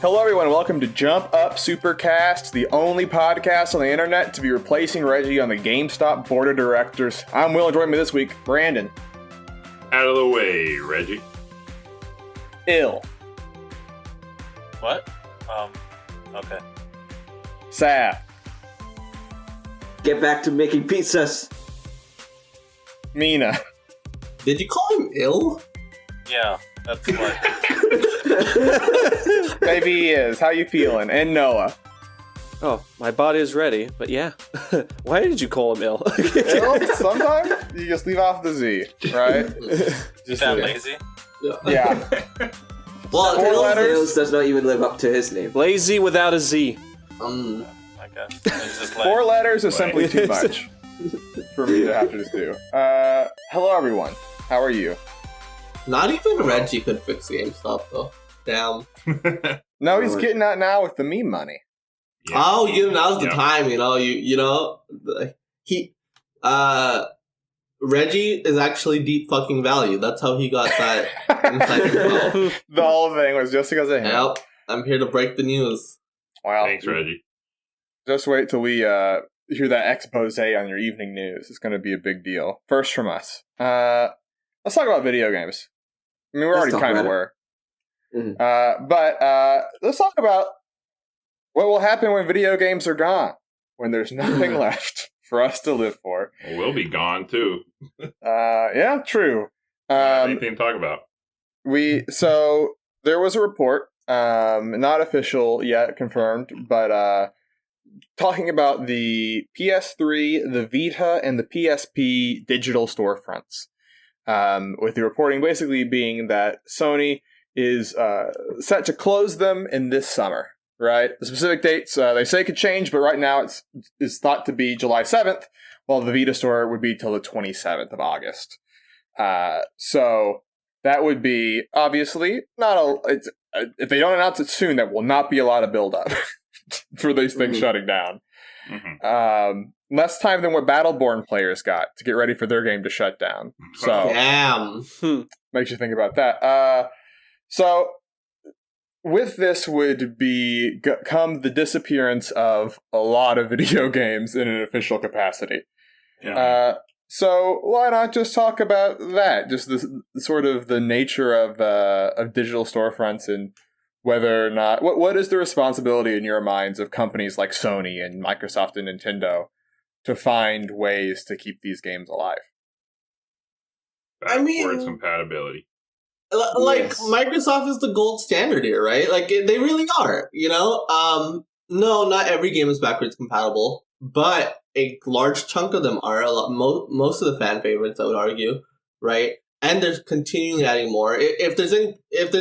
Hello everyone, welcome to Jump Up Supercast, the only podcast on the internet to be replacing Reggie on the GameStop board of directors. I'm Will, and joining me this week, Brandon. Out of the way, Reggie. Ill. What? Okay. Saf. Get back to making pizzas. Mina. Did you call him ill? Yeah, that's what. Maybe he is. How you feeling? And Noah. Oh, my body is ready, but yeah. Why did you call him ill? Ill? Sometimes you just leave off the Z, right? Is that lazy? Yeah. Well, Four letters. Tails does not even live up to his name. Lazy without a Z. I guess. It's just like, 4 letters is simply too much for me to have to just do. Hello everyone. How are you? Not even Reggie could fix GameStop though. Damn. No, he's getting that now with the meme money. Yeah. Oh, now's the Yeah. time. Reggie is actually deep fucking value. That's how he got that inside info. The whole thing was just because of him. Yep. I'm here to break the news. Wow. Thanks, Reggie. Just wait till we hear that expose on your evening news. It's going to be a big deal. First from us. Let's talk about video games. I mean, we Let's already talk kind of about it. were. Mhm. But let's talk about what will happen when video games are gone. When there's nothing left for us to live for. We'll be gone, too. Yeah, true. Anything to talk about. So there was a report, not official yet, confirmed, but talking about the PS3, the Vita, and the PSP digital storefronts. With the reporting basically being that Sony is set to close them in this summer, right? The specific dates, they say could change, but right now it's thought to be July 7th, while the Vita store would be till the 27th of August. So that would be, obviously, if they don't announce it soon, that will not be a lot of build-up for these things shutting down. Mm-hmm. Less time than what Battleborn players got to get ready for their game to shut down. So Damn. makes you think about that. So with this would come the disappearance of a lot of video games in an official capacity. Yeah. So why not just talk about that? Just the sort of the nature of digital storefronts and whether or not what is the responsibility in your minds of companies like Sony and Microsoft and Nintendo to find ways to keep these games alive? Backwards compatibility. Like, Yes. Microsoft is the gold standard here, right? Like, they really are, No, not every game is backwards compatible, but a large chunk of them are. Most of the fan favorites, I would argue, right? And they're continually adding more. If there's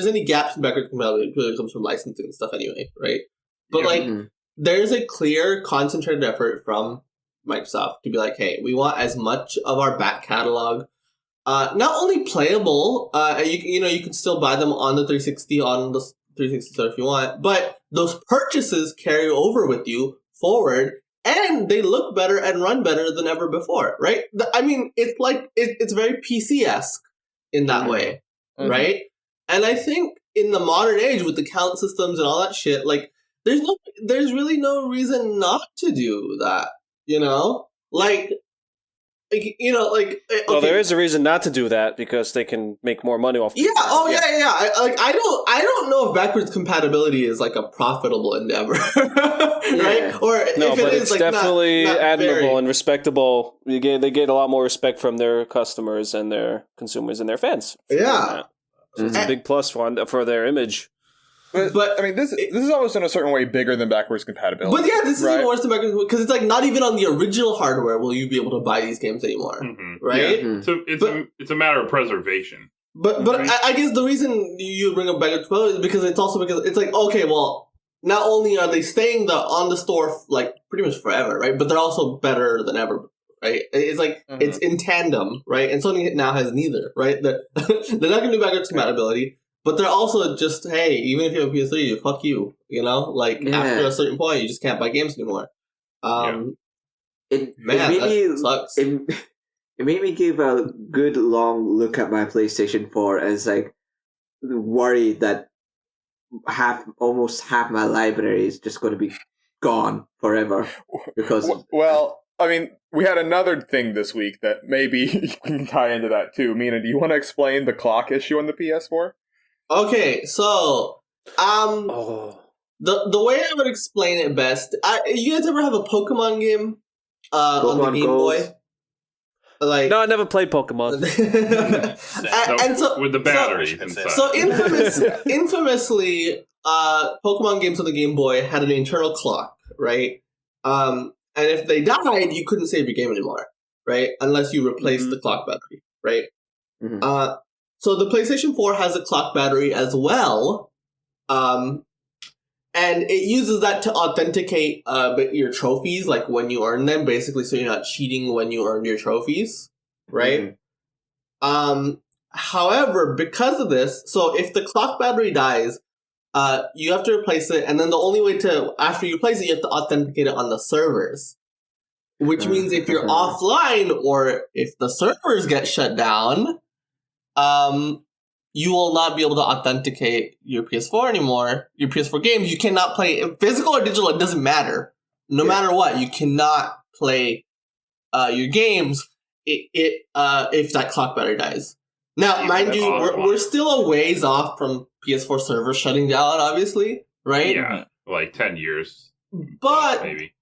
any gaps in backwards compatibility, it really comes from licensing and stuff anyway, right? But Yeah. there's a clear, concentrated effort from Microsoft to be like, hey, we want as much of our back catalog. Not only playable, you can still buy them on the 360, on the 360 store if you want, but those purchases carry over with you forward, and they look better and run better than ever before, right? I mean, it's like, it's very PC-esque in that way, right? And I think in the modern age with the count systems and all that shit, like, there's really no reason not to do that, Well, there is a reason not to do that because they can make more money off. Yeah. Oh, yeah. I don't know if backwards compatibility is like a profitable endeavor, right? Or No, if but it is it's like definitely not admirable very. and respectable. They get a lot more respect from their customers and their consumers and their fans. for doing Yeah. that. So it's a big plus for their image. But I mean, this is almost in a certain way bigger than backwards compatibility. But yeah, this is right? even worse than backwards because it's like not even on the original hardware will you be able to buy these games anymore, Mhm. right? Mhm. So it's a matter of preservation. But I guess the reason you bring up backwards compatibility is because it's also because it's like, okay, well, not only are they staying on the store like pretty much forever, right? But they're also better than ever, right? It's like it's in tandem, right? And Sony now has neither, right? They're not going to do backwards compatibility, but they're also just, hey, even if you have a PS3, fuck you, after a certain point, you just can't buy games anymore. It Man, made me that sucks. It made me give a good long look at my PlayStation 4 as like worried that almost half my library is just going to be gone forever because. Well, I mean, we had another thing this week that maybe you can tie into that too. Mina, do you want to explain the clock issue on the PS4? Okay, so the way I would explain it best, you guys ever have a Pokemon game on the Game Boy? Like, no, I never played Pokemon. and so with the batteries inside. So infamously, Pokemon games on the Game Boy had an internal clock, right? And if they died, you couldn't save your game anymore, right? Unless you replaced the clock battery, right? Mm-hmm. So the PlayStation 4 has a clock battery as well, and it uses that to authenticate your trophies, like when you earn them, basically, so you're not cheating when you earn your trophies, right? Mm-hmm. However, because of this, so if the clock battery dies, you have to replace it, and then the only way to, after you replace it, you have to authenticate it on the servers. Which means if you're offline, or if the servers get shut down, you will not be able to authenticate your PS4 anymore. Your PS4 games, you cannot play physical or digital. It doesn't matter. No matter what, you cannot play your games. If that clock battery dies. Now, mind you, we're still a ways off from PS4 servers shutting down. Obviously, right? Yeah, like 10 years. But maybe.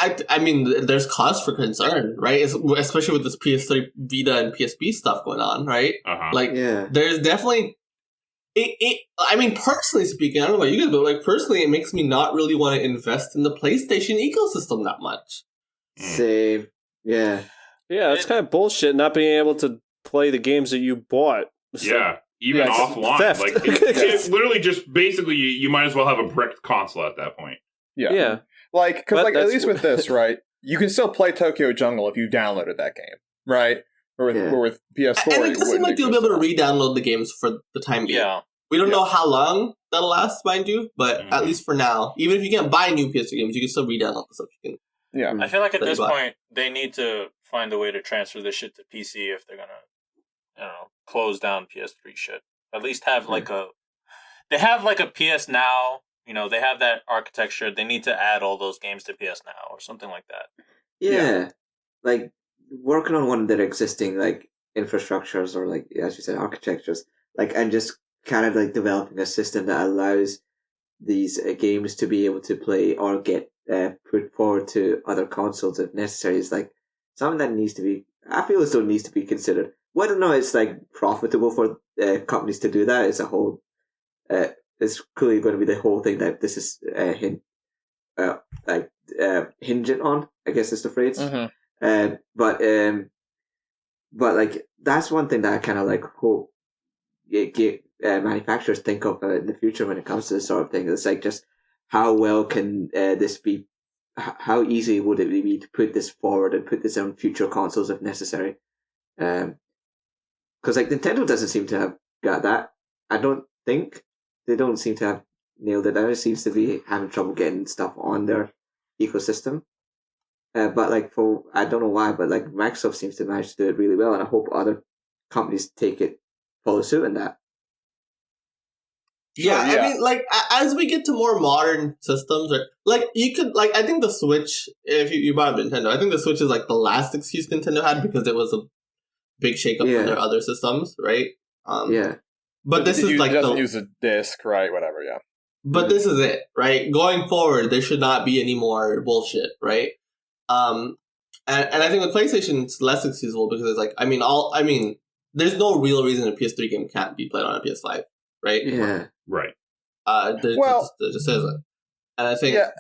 I mean, there's cause for concern, right? Especially with this PS3 Vita and PSP stuff going on, right? There's definitely... I mean, personally speaking, I don't know about you guys, but like personally, it makes me not really want to invest in the PlayStation ecosystem that much. Same. Yeah. Yeah, that's kind of bullshit, not being able to play the games that you bought. So, even offline. Theft. Like, it's literally just, basically, you might as well have a bricked console at that point. Yeah. Like, because like, at least with this, right, you can still play Tokyo Jungle if you downloaded that game, right? Or with PS4. And it does seem like you'll be able to re-download the games for the time being. Yeah. We don't know how long that'll last, mind you, but at least for now, even if you can't buy new PS3 games, you can still re-download the stuff you can. I feel like at this point, they need to find a way to transfer this shit to PC if they're gonna, close down PS3 shit. At least have they have like a PS Now. They have that architecture. They need to add all those games to PS Now or something like that. Yeah. Like, working on one of their existing, like, infrastructures or, like, as you said, architectures, like, and just kind of, like, developing a system that allows these games to be able to play or get put forward to other consoles if necessary is, like, something that needs to be, I feel as though it needs to be considered. Whether or not it's, like, profitable for companies to do that is a whole... it's clearly going to be the whole thing that this is hinging on, I guess is the phrase. Mm-hmm. But like, that's one thing that I kind of like hope manufacturers think of in the future when it comes to this sort of thing. It's like, just how well can this be, how easy would it be to put this forward and put this on future consoles if necessary? Because like, Nintendo doesn't seem to have got that. I don't think. They don't seem to have nailed it down. It seems to be having trouble getting stuff on their ecosystem. But like, I don't know why, but like, Microsoft seems to manage to do it really well, and I hope other companies follow suit in that. Yeah, I mean, like, as we get to more modern systems, like, you could, like, I think the Switch, if you bought a Nintendo, I think the Switch is like the last excuse Nintendo had because it was a big shakeup for their other systems, right? But this is like... It doesn't use a disc, right? Whatever, yeah. But this is it, right? Going forward, there should not be any more bullshit, right? And I think with PlayStation, it's less excusable because it's like, I mean, there's no real reason a PS3 game can't be played on a PS5, right? Yeah. Right. There just isn't. And I think... Yeah.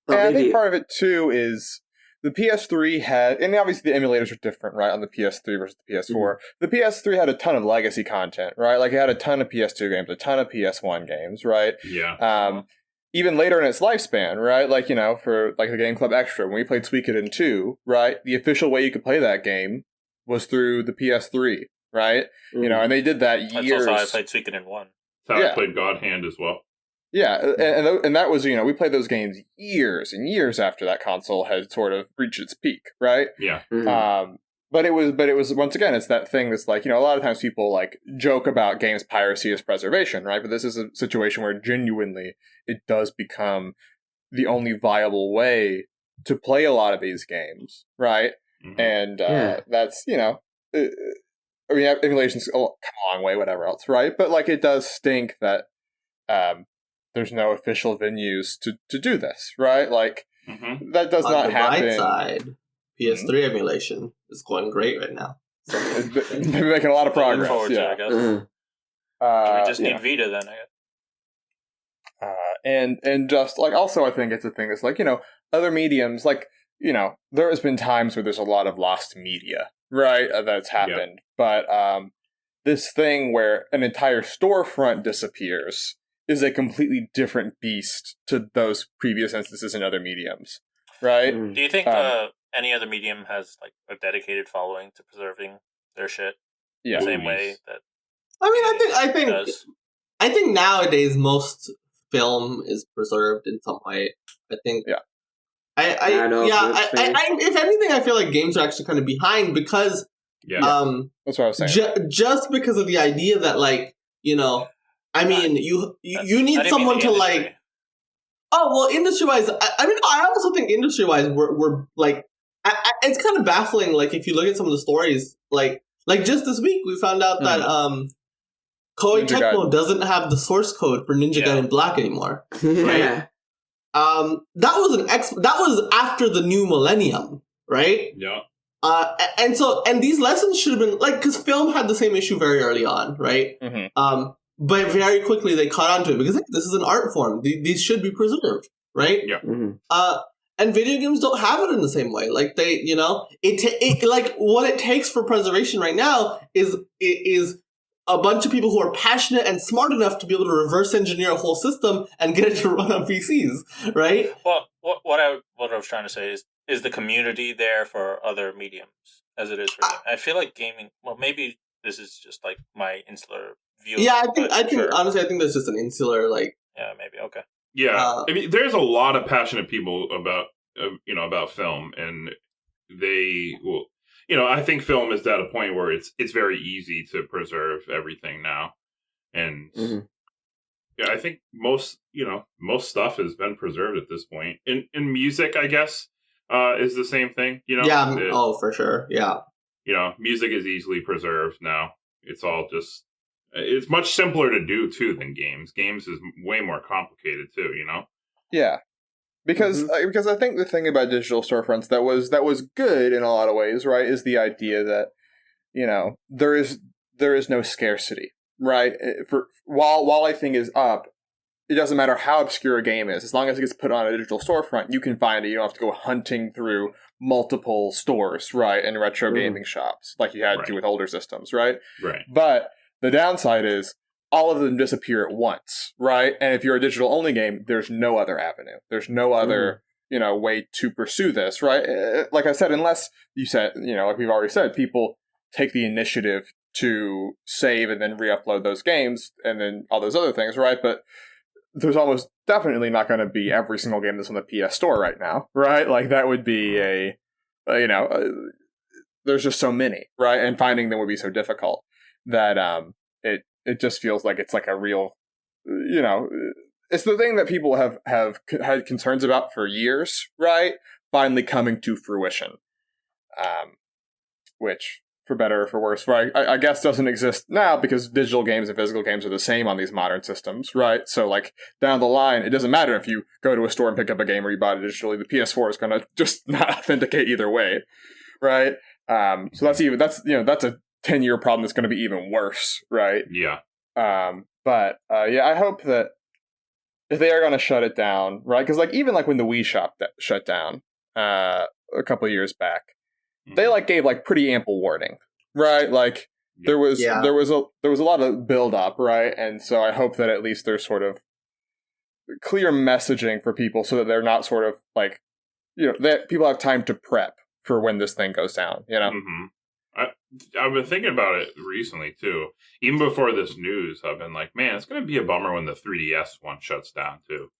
And I think part of it, too, is... The PS3 had, and obviously the emulators are different, right, on the PS3 versus the PS4. Mm-hmm. The PS3 had a ton of legacy content, right? Like, it had a ton of PS2 games, a ton of PS1 games, right? Yeah. Even later in its lifespan, right? Like, for like the Game Club Extra, when we played Suikoden 2, right? The official way you could play that game was through the PS3, right? Mm-hmm. And they did that years. That's also how I played Suikoden 1. That's how I played God Hand as well. Yeah, and that was, we played those games years and years after that console had sort of reached its peak, right? Yeah. Mm-hmm. But it was once again, it's that thing that's like, a lot of times people like joke about games piracy as preservation, right? But this is a situation where genuinely it does become the only viable way to play a lot of these games, right? Mhm. And that's, emulation's come a long way, whatever else, right? But like it does stink that there's no official venues to do this, right? Like that does On not the happen. bright side, PS3 emulation is going great right now. So, They're making a lot of Looking progress. forward to it, I Yeah. guess. We just Yeah. need Vita then, I guess. And just like also I think it's a thing that's like, other mediums, like, there has been times where there's a lot of lost media, right? That's happened. But this thing where an entire storefront disappears is a completely different beast to those previous instances in other mediums, right? Do you think any other medium has like a dedicated following to preserving their shit Yeah. the same Movies. way that I mean, I does? think nowadays most film is preserved in some way. I think. Yeah. If anything, I feel like games are actually kind of behind because Yeah. That's what I was saying. just because of the idea that like I mean you I need didn't someone mean to the like. industry. Oh well, industry wise, I mean I also think industry wise we're like it's kind of baffling. Like if you look at some of the stories, like just this week we found out that Koei Ninja Tecmo Gaiden. doesn't have the source code for Ninja Yeah. Gaiden Black anymore. Yeah. That was after the new millennium, right? Yeah. And these lessons should have been like because film had the same issue very early on, right? Mm-hmm. But very quickly they caught on to it because hey, this is an art form; these should be preserved, right? Yeah. Mhm. And video games don't have it in the same way. Like they, it like what it takes for preservation right now is a bunch of people who are passionate and smart enough to be able to reverse engineer a whole system and get it to run on PCs, right? Well, what I was trying to say is the community there for other mediums as it is for gaming. I feel like gaming. Well, maybe this is just like my insular view. Yeah, but I think sure. honestly, I think there's just an insular like. Yeah, maybe okay. Yeah. I mean, there's a lot of passionate people about film, and they will. I think film is at a point where it's very easy to preserve everything now, and Mhm. yeah, I think most stuff has been preserved at this point. In music, I guess, is the same thing. For sure, yeah. Music is easily preserved now. It's all just. It's much simpler to do too than games. Games is way more complicated too. Yeah. Because I think the thing about digital storefronts that was good in a lot of ways, right, is the idea that there is no scarcity, right? For while a thing is up, it doesn't matter how obscure a game is, as long as it gets put on a digital storefront, you can find it. You don't have to go hunting through multiple stores, right, and retro gaming shops like you had to with older systems, right? Right. But the downside is all of them disappear at once, right? And if you're a digital only game, there's no other avenue. There's no other, way to pursue this, right? Like I said, unless you said, like we've already said, people take the initiative to save and then re-upload those games and then all those other things, right? But there's almost definitely not going to be every single game that's on the PS Store right now, right? Like that would be there's just so many, right? And finding them would be so difficult that it just feels like it's like a real, it's the thing that people have had concerns about for years, right? Finally coming to fruition, which for better or for worse, right? I guess doesn't exist now because digital games and physical games are the same on these modern systems, right? So like down the line, it doesn't matter if you go to a store and pick up a game or you bought it digitally. The PS4 is going to just not authenticate either way, right? So that's a 10-year problem that's going to be even worse, right? Yeah. But I hope that if they are going to shut it down, right? Because like even like when the Wii shop shut down a couple of years back, they like gave like pretty ample warning, right? Like there was a lot of build up, right? And so I hope that at least there's sort of clear messaging for people so that they're not sort of like that people have time to prep for when this thing goes down, Mm-hmm. I've been thinking about it recently too. Even before this news, I've been like, man, it's going to be a bummer when the 3DS one shuts down too.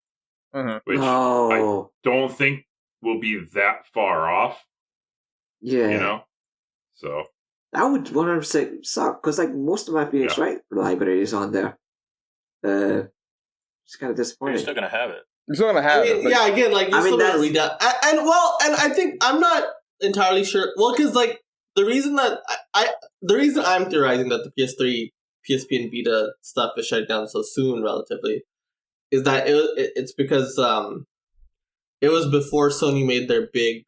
Mm-hmm. Which I don't think will be that far off. Yeah. So That would 100% suck, because like most of my PS3 library is on there. It's kind of You're disappointing. still gonna have it. You're still gonna have it. But yeah, again, like, you're still gonna that's- read that. And I think I'm not entirely sure. Well, because, like, the reason I'm theorizing that the PS3, PSP, and Vita stuff is shut down so soon, relatively, is that it's because it was before Sony made their big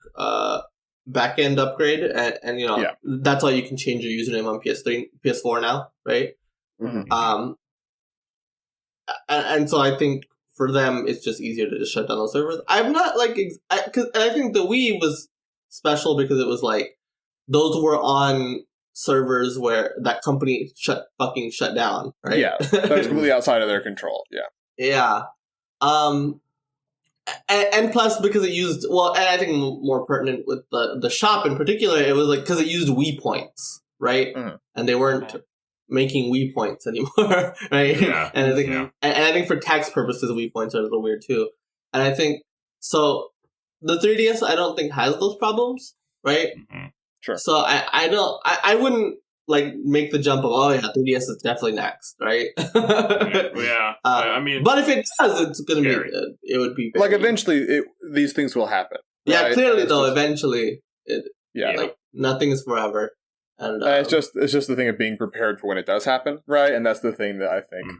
back end upgrade, and you know, that's why you can change your username on PS3, PS4 now, right? Mm-hmm. And so I think for them it's just easier to just shut down those servers. I'm not like, because I think the Wii was special because it was like those were on servers where that company shut down, right? Yeah, that was completely outside of their control. Yeah. Yeah. And plus because it used, well, and I think more pertinent with the shop in particular, it was like because it used Wii points, right? Mhm. And they weren't making Wii points anymore, right? Yeah. And I think Yeah. and I think for tax purposes, Wii points are a little weird too. And I think so. The 3DS, I don't think has those problems, right? Mhm. Sure. So I wouldn't like make the jump of 3DS is definitely next, right? Yeah. I mean, But if it does, it's gonna Scary. be. It would be Like very- eventually, these things will happen. Yeah, right? clearly It's though, just- eventually, Yeah. like nothing is forever, and It's just the thing of being prepared for when it does happen, right? And that's the thing that I think,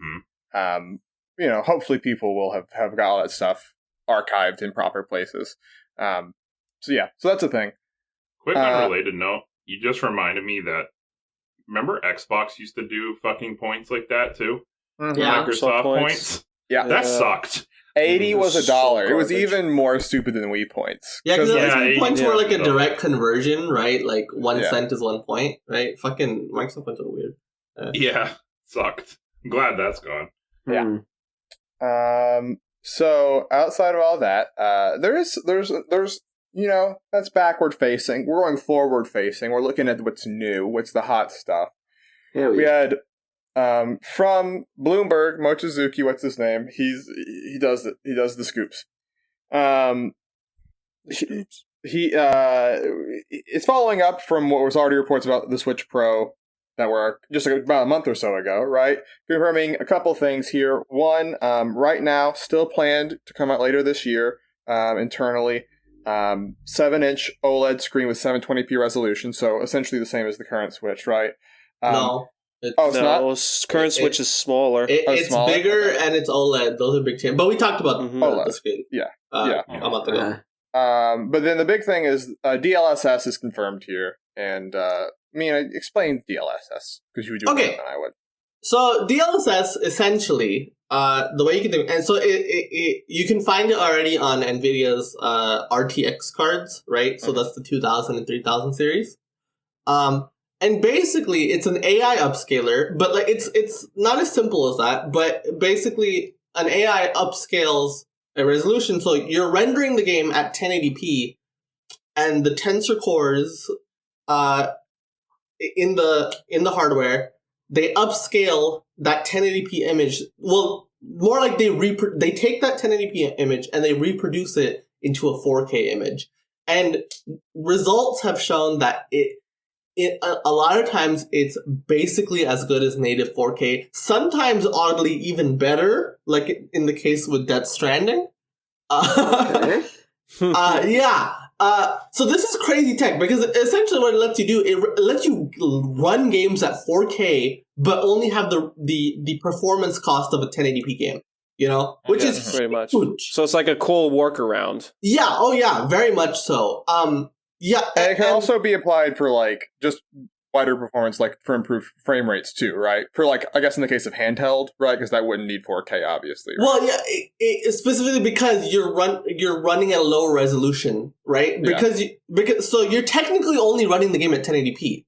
mhm. you know, hopefully people will have got all that stuff archived in proper places. So that's the thing. Quick unrelated note, you just reminded me that, remember Xbox used to do fucking points like that too? Mhm. Yeah. Microsoft Points. points? Yeah. That sucked. 80 was $1. It was Garbage. even more stupid than Wii points. yeah, because Yeah, Wii points yeah. were like a direct conversion, right? Like 1 Yeah. cent is 1 point, right? Fucking Microsoft points are weird. Yeah, sucked. I'm glad that's gone. Yeah. Hmm. So outside of all that, there's you know, that's backward facing. We're going forward facing. We're looking at what's new, what's the hot stuff. Hell We yeah. had from Bloomberg, Mochizuki, what's his name? He does the scoops. He it's following up from what was already reports about the Switch Pro that were just about a month or so ago, right? Confirming a couple things here. One, right now, still planned to come out later this year internally. 7-inch OLED screen with 720p resolution, so essentially the same as the current Switch, right? No. Oh, it's not? Current Switch is smaller. It's smaller? bigger Okay. and it's OLED. Those are big changes. But we talked about Mhm. the screen. Yeah. A month ago. But then the big thing is DLSS is confirmed here, and explain DLSS because you would do it Okay. better than I would. So DLSS essentially, the way you can do, and so you can find it already on Nvidia's RTX cards, right? So that's the 2000 and 3000 series. And basically, it's an AI upscaler, but like it's not as simple as that. But basically, an AI upscales a resolution, so you're rendering the game at 1080p, and the tensor cores, in the hardware, they upscale that 1080p image. Well, more like they take that 1080p image and they reproduce it into a 4K image. And results have shown that a lot of times it's basically as good as native 4K. Sometimes oddly even better, like in the case with Death Stranding. Okay. Yeah. So this is crazy tech because essentially what it lets you do, it lets you run games at 4K, but only have the performance cost of a 1080p game. You know, which is Pretty much. huge. So it's like a cool workaround. Yeah. Oh yeah. Very much so. Yeah. And it can also be applied for like just wider performance, like for improved frame rates too, right? For like, I guess in the case of handheld, right? Because that wouldn't need 4K, obviously. Right? Well, yeah, specifically because you're running at a lower resolution, right? Because so you're technically only running the game at 1080p,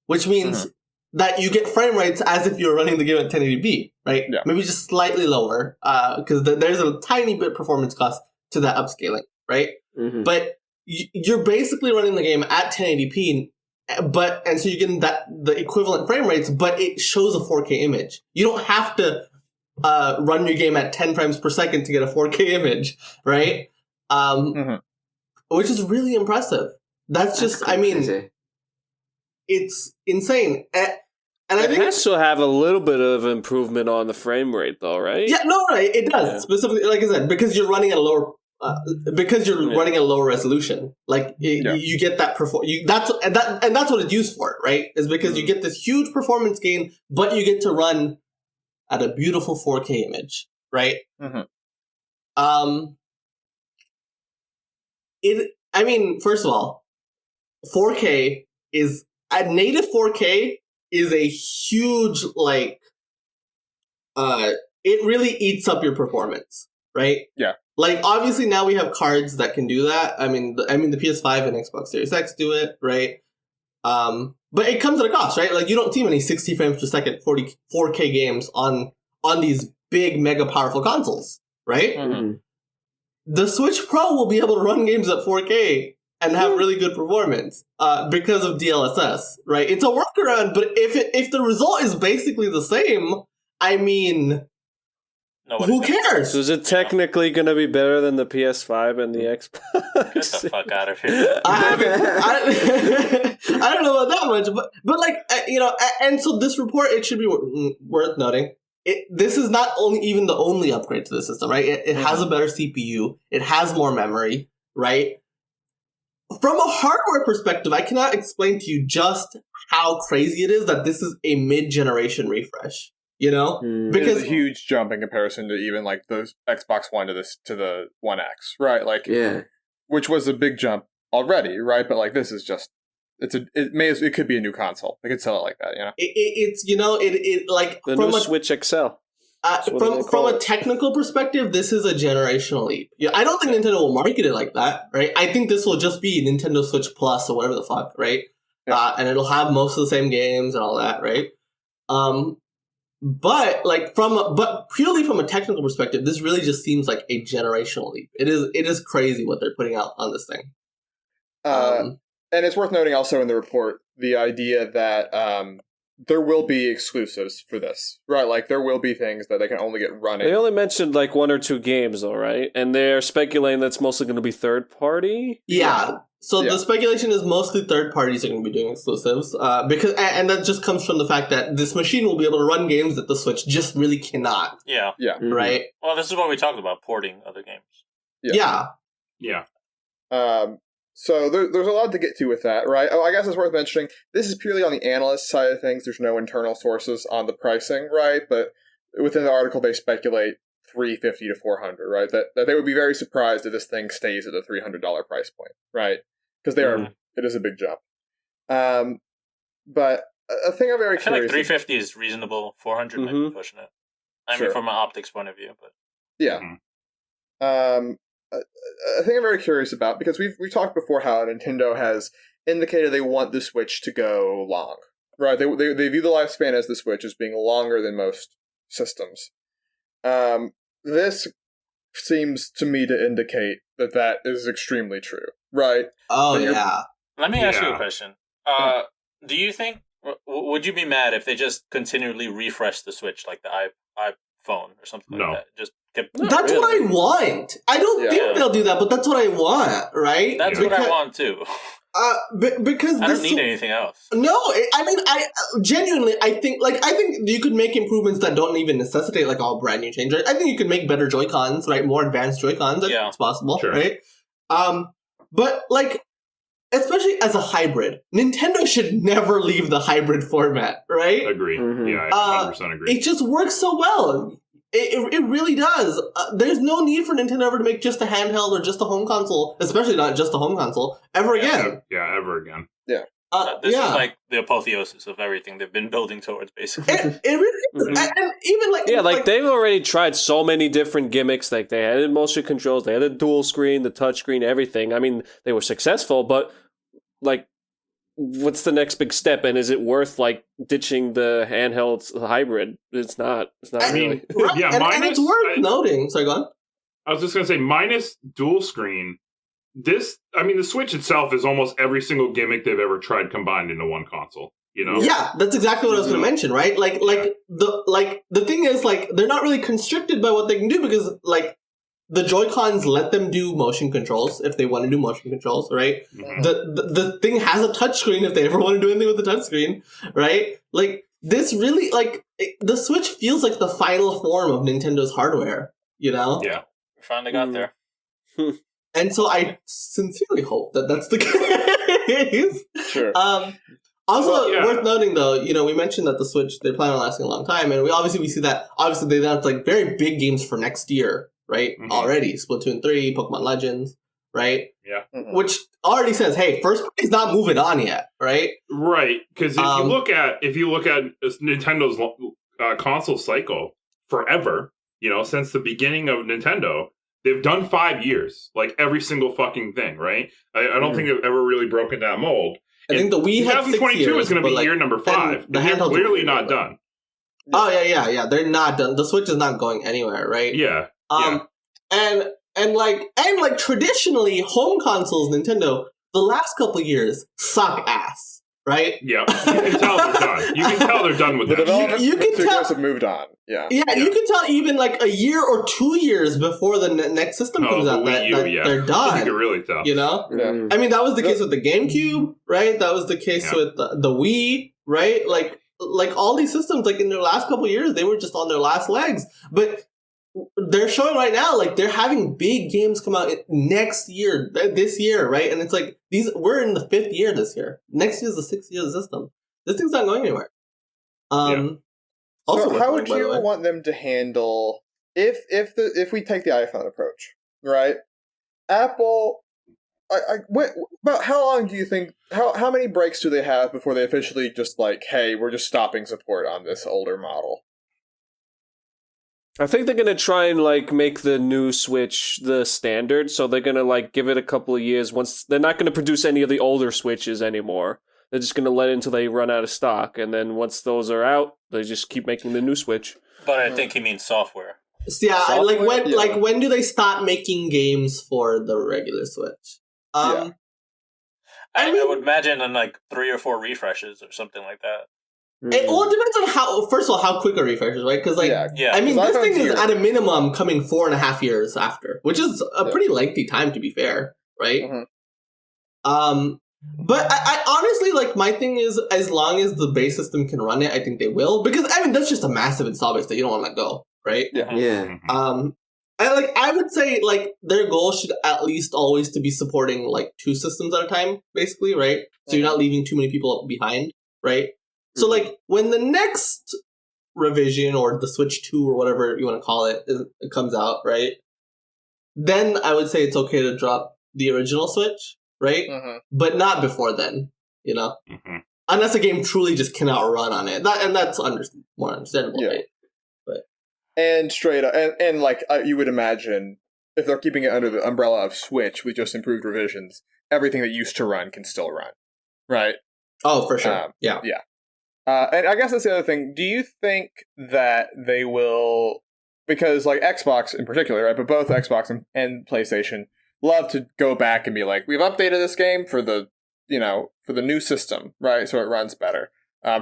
which means that you get frame rates as if you're running the game at 1080p, right? Yeah. Maybe just slightly lower, because there's a tiny bit performance cost to that upscaling, right? Mhm. But you're basically running the game at 1080p, and so you're getting the equivalent frame rates, but it shows a 4K image. You don't have to run your game at 10 frames per second to get a 4K image, right? Which is really impressive. That's just, I mean, crazy. it's insane. And I It think has to have a little bit of improvement on the frame rate, though, right? yeah, no, right, it does Yeah. specifically, like I said, because you're running at a lower. Running at a lower resolution, like you get that that's what it's used for, right? Is because you get this huge performance gain, but you get to run at a beautiful 4K image, right? I mean, first of all, 4K is a native 4K is a huge it really eats up your performance, right? Yeah. Like, obviously now we have cards that can do that. I mean, the PS5 and Xbox Series X do it, right? But it comes at a cost, right? Like, you don't see many 60 frames per second 4K games on these big, mega powerful consoles, right? The Switch Pro will be able to run games at 4K and have really good performance because of DLSS, right? It's a workaround, but if the result is basically the same, I mean, who cares? So is it technically going to be better than the PS5 and the Xbox? Get the fuck out of here. I don't know about that much, but like, and so this report, it should be worth noting. This is not even the only upgrade to the system, right? It has a better CPU. It has more memory, right? From a hardware perspective, I cannot explain to you just how crazy it is that this is a mid-generation refresh. Because it's a huge jump in comparison to even like the Xbox One to the One X, right? Like, which was a big jump already, right? But like, this is just it could be a new console. They could sell it like that, It's like the new Switch XL. From a technical perspective, this is a generational leap. Yeah, I don't think Nintendo will market it like that, right? I think this will just be Nintendo Switch Plus or whatever the fuck, right? Yeah. And it'll have most of the same games and all that, right? But purely from a technical perspective, this really just seems like a generational leap. It is crazy what they're putting out on this thing. And it's worth noting also in the report the idea that there will be exclusives for this, right? Like, there will be things that they can only get running. They only mentioned like 1 or 2 games, though, right? And they're speculating that's mostly going to be third party. Yeah. So the speculation is mostly third parties are going to be doing exclusives, because that just comes from the fact that this machine will be able to run games that the Switch just really cannot. Yeah. Right. Well, this is what we talked about, porting other games. Yeah. So there's a lot to get to with that, right? Oh, I guess it's worth mentioning, this is purely on the analyst side of things. There's no internal sources on the pricing, right? But within the article, they speculate $350 to $400, right? That they would be very surprised if this thing stays at the $300 price point, right? Because it is a big jump. But a thing I'm very curious. I feel like $350 is reasonable. $400 might be pushing it. I mean, from an optics point of view, but a thing I'm very curious about, because we've talked before how Nintendo has indicated they want the Switch to go long, right? They view the lifespan as the Switch as being longer than most systems. This seems to me to indicate that is extremely true, right? Oh, yeah. Let me ask you a question. Do you think, would you be mad if they just continually refresh the Switch, like the iPhone or something like that? Just That's what I want. I don't think they'll do that, but that's what I want, right? That's what I want too. Because I don't need anything else. No, I genuinely, I think you could make improvements that don't even necessitate like a brand new change. Right? I think you could make better Joy-Cons, right? More advanced Joy-Cons. It's possible, right? But like, especially as a hybrid, Nintendo should never leave the hybrid format, right? Agree. Yeah, I 100% agree. It just works so well. It really does. There's no need for Nintendo ever to make just a handheld or just a home console, especially not just a home console, ever again. Ever again. Yeah. This is like the apotheosis of everything they've been building towards, basically. It really is. And even like they've already tried so many different gimmicks. Like, they had motion controls, they had a dual screen, the touch screen, everything. I mean, they were successful, but like, what's the next big step? And is it worth like ditching the handheld hybrid? It's not. It's not really. And it's worth noting. Sorry, go on. I was just gonna say, minus dual screen. The Switch itself is almost every single gimmick they've ever tried combined into one console. Yeah, that's exactly what I was going to mention, right? The thing is, like, they're not really constricted by what they can do, because like the Joy-Cons let them do motion controls if they want to do motion controls, right? Mhm. The thing has a touchscreen if they ever want to do anything with the touchscreen, right? Like, this really, like, the Switch feels like the final form of Nintendo's hardware, you know? Yeah. We finally got there. And so I sincerely hope that that's the case. Sure. Also, Well, yeah. worth noting though, you know, we mentioned that the Switch, they plan on lasting a long time, and we see that, obviously they announced like very big games for next year, right? Mhm. Already. Splatoon 3, Pokemon Legends, right? Yeah. Which already says, hey, first party's not moving on yet, right? Right, because if you look at Nintendo's console cycle forever, you know, since the beginning of Nintendo, they've done 5 years, like every single fucking thing, right? I don't think they've ever really broken that mold. I think the Wii had 6 2022 years, is going to be but, like, year number 5. and the They're handhelds clearly were not good, done. Oh yeah. They're not done. The Switch is not going anywhere, right? Yeah. And like traditionally, home consoles, Nintendo, the last couple years suck ass, right? Yeah. You can tell they're done. You can tell they're done with The that. development You can studios tell- have moved on. Yeah. Yeah, you can tell even like a year or 2 years before the next system Oh, comes the out Wii that, U, that yeah. they're You done. can really tell. You know, Yeah. I mean that was the case with the GameCube, right? That was the case Yeah. with the Wii, right? Like all these systems, like in their last couple years, they were just on their last legs. But they're showing right now, like they're having big games come out next year, this year, right? And it's like we're in the 5th year this year. Next year is the 6th year of the system. This thing's not going anywhere. Also, So how worth would noting, by the you way. want them to handle if we take the iPhone approach, right? Apple, about how long do you think? How many breaks do they have before they officially just like, hey, we're just stopping support on this older model? I think they're gonna try and like make the new Switch the standard, so they're gonna like give it a couple of years. Once they're not gonna produce any of the older Switches anymore. They're just gonna let it until they run out of stock, and then once those are out, they just keep making the new Switch. But I think he means software. Yeah, like Software? when Yeah. when do they stop making games for the regular Switch? Yeah. I mean- would imagine in like 3 or 4 refreshes or something like that. It depends on first of all, how quick a refresh is, right? Because like, Yeah. Yeah. I mean, 'Cause this thing iPhone's is here. at a minimum coming 4.5 years after, which is a Yeah. pretty lengthy time to be fair, right? Mhm. But I honestly, like, my thing is, as long as the base system can run it, I think they will, because I mean that's just a massive install base that you don't want to let go, right? Yeah. Yeah. Mhm. I would say like their goal should at least always to be supporting like 2 systems at a time, basically, right? So you're not leaving too many people behind, right? So like when the next revision or the Switch 2 or whatever you want to call it, it comes out, right? Then I would say it's okay to drop the original Switch, right? Mhm. But not before then, you know? Mhm. Unless a game truly just cannot run on it. That's more understandable, Yeah. right? And straight up, and like you would imagine, if they're keeping it under the umbrella of Switch with just improved revisions, everything that used to run can still run, right? Oh, for sure. Yeah. And I guess that's the other thing. Do you think that they will, because like Xbox in particular, right? But both Xbox and PlayStation love to go back and be like, we've updated this game for the new system, right? So it runs better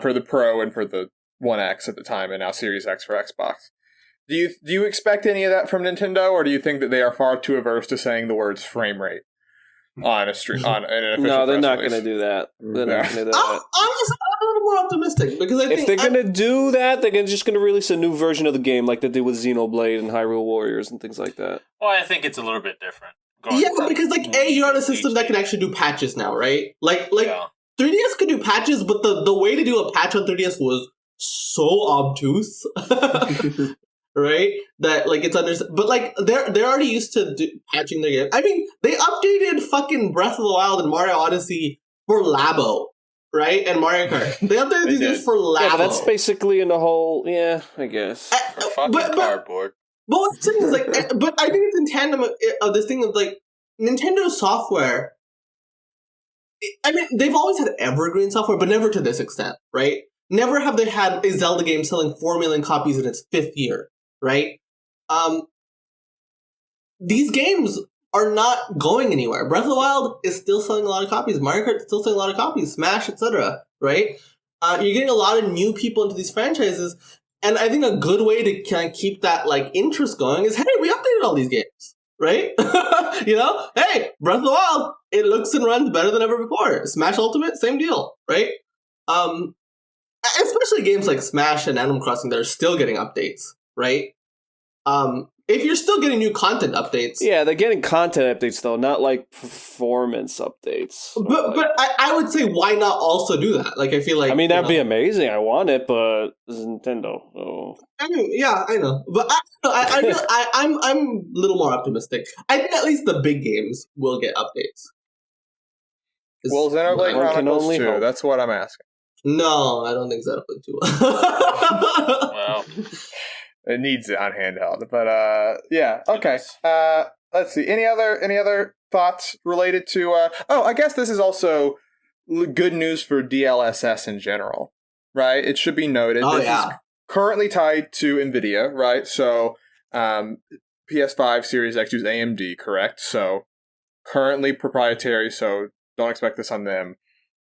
for the Pro and for the One X at the time, and now Series X for Xbox. Do you expect any of that from Nintendo, or do you think that they are far too averse to saying the words frame rate on an official No, they're press not release? going to do that. They're Yeah. not going to do I'm that. a little more optimistic because I If think they're going to do that, they're just going to release a new version of the game like they did with Xenoblade and Hyrule Warriors and things like that. Well, I think it's a little bit different. Going yeah, from because like Wii you're on to a system that can actually do patches now, right? Like Yeah. 3DS could do patches, but the way to do a patch on 3DS was so obtuse, right? That like it's but like they're already used to patching their game. I mean, they updated fucking Breath of the Wild and Mario Odyssey for Labo, right? And Mario Kart. They updated these games for Labo. Yeah, but that's basically in the whole. Yeah, I guess. Or fucking but- cardboard. But what's the thing is like, but I think it's in tandem of this thing of like Nintendo software. I mean, they've always had evergreen software, but never to this extent, right? Never have they had a Zelda game selling 4 million copies in its 5th year, right? These games are not going anywhere. Breath of the Wild is still selling a lot of copies. Mario Kart is still selling a lot of copies. Smash, etc. Right? You're getting a lot of new people into these franchises. And I think a good way to kind of keep that like interest going is, hey, we updated all these games, right? You know, hey, Breath of the Wild, it looks and runs better than ever before. Smash Ultimate, same deal, right? Especially games like Smash and Animal Crossing that are still getting updates, right? If you're still getting new content updates, Yeah, they're getting content updates though, not like performance updates. but I would say why not also do that? Like I feel like I mean, that'd be amazing. I want it, but this is Nintendo. So. I mean, yeah, I know, but I'm a little more optimistic. I think at least the big games will get updates. Well, Xenoblade One can Chronicles only 2, hope. that's what I'm asking. No, I don't think Xenoblade 2. Well, It needs it on handheld, but yeah, okay. Let's see. Any other thoughts related to? I guess this is also good news for DLSS in general, right? It should be noted. Oh, this yeah. is currently tied to NVIDIA, right? So PS5 Series X uses AMD, correct? So currently proprietary, so don't expect this on them.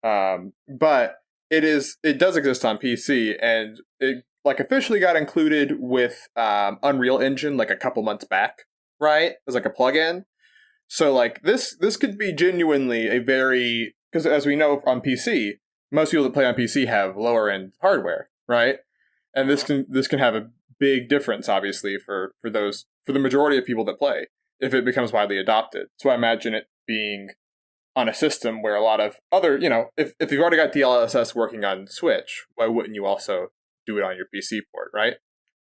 But it does exist on PC, and it like officially got included with Unreal Engine like a couple months back, right? As like a plugin. So like this could be genuinely a very, because as we know on PC, most people that play on PC have lower end hardware, right? And this can have a big difference, obviously, for the majority of people that play if it becomes widely adopted. So I imagine it being on a system where a lot of other, if you've already got DLSS working on Switch, why wouldn't you also do it on your PC port, right?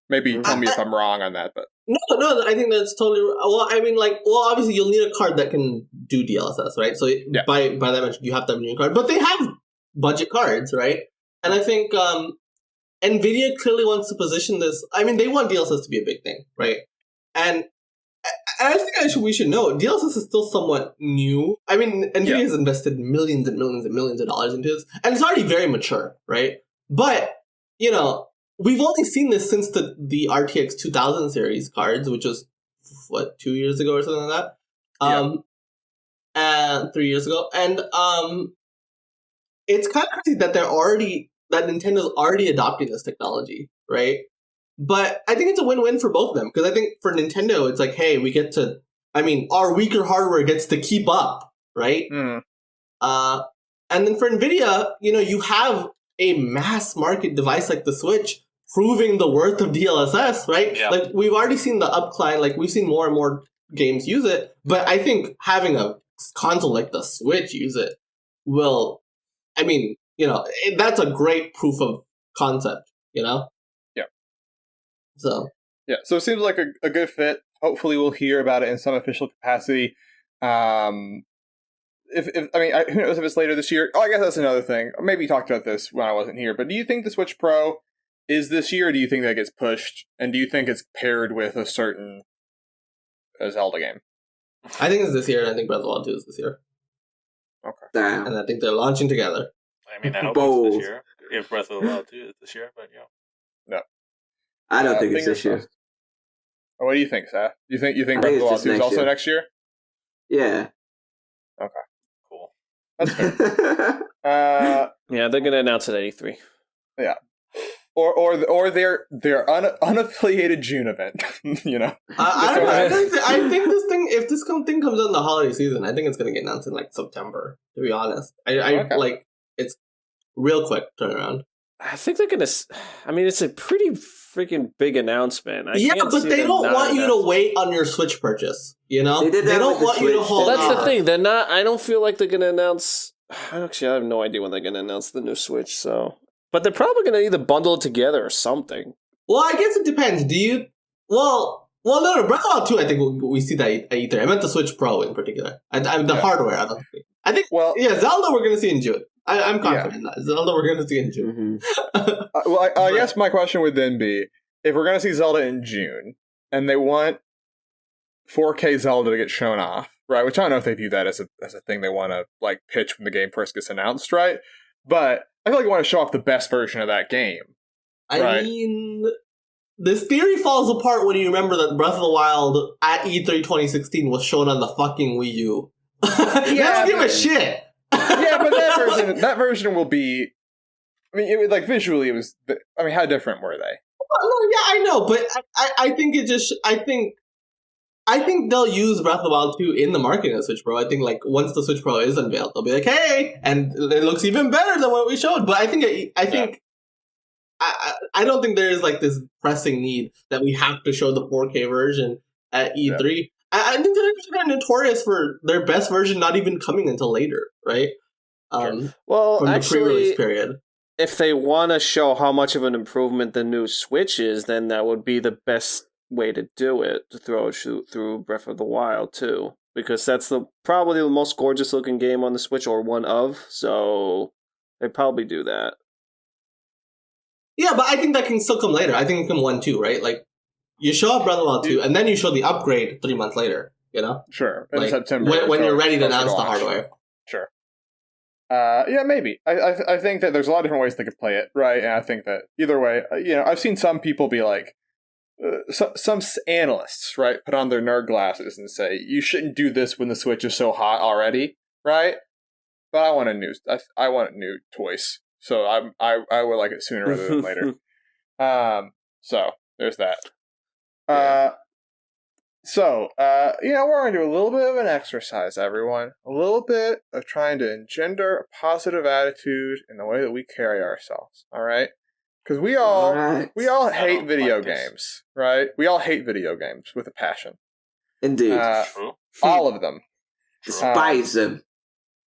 Maybe tell me if I'm wrong on that, but No, I think that's totally. Well, I mean, obviously you'll need a card that can do DLSS, right? So Yeah. by that mention, you have to have a new card, but they have budget cards, right? And I think NVIDIA clearly wants to position this. I mean, they want DLSS to be a big thing, right? And I think we should know DLSS is still somewhat new. I mean, NVIDIA has invested millions and millions and millions of dollars into this, and it's already very mature, right? But we've only seen this since the RTX 2000 series cards, which was 2 years ago or something like that. And 3 years ago, and it's kind of crazy that Nintendo's already adopting this technology, right? But I think it's a win-win for both of them, because I think for Nintendo, it's like, hey, we get to, our weaker hardware gets to keep up, right? Mm. And then for NVIDIA, you have a mass market device like the Switch proving the worth of DLSS, right? Yeah. Like, we've already seen the upcline, like, we've seen more and more games use it, but I think having a console like the Switch use it will, that's a great proof of concept, Yeah. So. Yeah, so it seems like a good fit. Hopefully we'll hear about it in some official capacity. Who knows if it's later this year? Oh, I guess that's another thing. Maybe you talked about this when I wasn't here, but do you think the Switch Pro is this year, or do you think that gets pushed? And do you think it's paired with a certain Zelda game? I think it's this year, and I think Breath of the Wild 2 is this year. Okay. Damn. And I think they're launching together. I mean, I hope Bold. it's this year. If Breath of the Wild 2 is this year, but I don't think it's fingers this year. crossed. What do you think, Seth? You think I Breath think of the it's Wild just 2 is next also year. next year? Yeah. cool. That's fair. Yeah, they're gonna announce it at E3. Or their unaffiliated June event. I don't know. I think this thing, if this thing comes out in the holiday season, I think it's going to get announced in like September. To be honest, Okay. It's real quick turnaround. I think they're gonna. I mean, it's a pretty freaking big announcement. I can't But see they them don't not want you to announcing- wait on your Switch purchase. They did that don't with the want you to Switch, hold Well, that's on. the thing. They're not. I don't feel like they're gonna announce. Actually, I have no idea when they're gonna announce the new Switch. So, but they're probably gonna either bundle it together or something. Well, I guess it depends. Do you? Well, no. Breath of the Wild 2, I think we see that at E3. I meant the Switch Pro in particular. The hardware, I don't think. I think. Well, Zelda we're going to see in June. I'm confident in that. Zelda we're going to see in June. Mm-hmm. I guess my question would then be, if we're going to see Zelda in June, and they want 4K Zelda to get shown off, right? Which I don't know if they view that as a thing they want to like pitch when the game first gets announced, right? But I feel like you want to show off the best version of that game. I Right. mean, this theory falls apart when you remember that Breath of the Wild at E3 2016 was shown on the fucking Wii U. They don't give a shit. Yeah, but that version will be. I mean, it would like visually. It was. I mean, how different were they? yeah, I know, but I think it just I think they'll use Breath of the Wild 2 in the marketing of Switch Pro. I think like once the Switch Pro is unveiled, they'll be like, hey, and it looks even better than what we showed. But I think I don't think there is like this pressing need that we have to show the 4K version at E3. Yeah. I think they're notorious for their best version not even coming until later, right? Well, from actually, the pre-release period. If they want to show how much of an improvement the new Switch is, then that would be the best way to do it, to throw through Breath of the Wild too, because that's probably the most gorgeous looking game on the Switch, or one of. So they'd probably do that. Yeah, but I think that can still come later. I think it can 1-2, right? Like you show up Breath of the Wild 2, and then you show the upgrade 3 months later. You know, sure, in like, September when you're ready to announce the hardware. Sure. Yeah, maybe. I think that there's a lot of different ways they could play it, right? And I think that either way, I've seen some people be like, some analysts, right, put on their nerd glasses and say you shouldn't do this when the Switch is so hot already, right? But I want new toys, so I would like it sooner rather than later. So there's that. So we're going to do a little bit of an exercise, everyone. A little bit of trying to engender a positive attitude in the way that we carry ourselves, all right? Because we all hate video games, right? We all hate video games with a passion. Indeed. All of them. Despise them.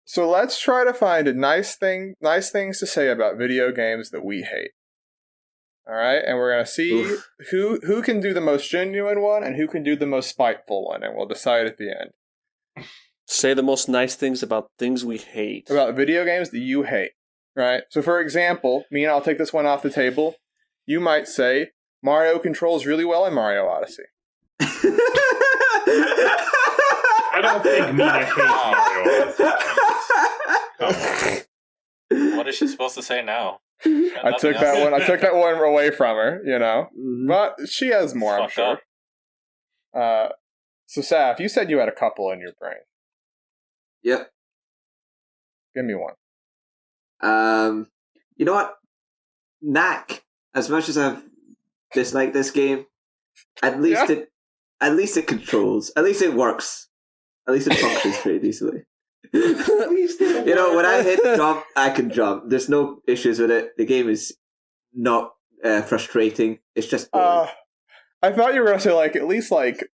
So let's try to find nice things to say about video games that we hate. All right, and we're gonna see who can do the most genuine one and who can do the most spiteful one, and we'll decide at the end. Say the most nice things about things we hate. About video games that you hate, right? So, for example, I'll take this one off the table. You might say Mario controls really well in Mario Odyssey. I don't think Mina hates Mario Odyssey. What is she supposed to say now? I took that one away from her, but she has more, I'm sure. So, Saf, you said you had a couple in your brain. Yep. Give me one. You know what? Knack. As much as I've disliked this game, at least it controls. At least it works. At least it functions pretty decently. When I hit jump, I can jump. There's no issues with it. The game is not frustrating. It's just boring. I thought you were gonna say at least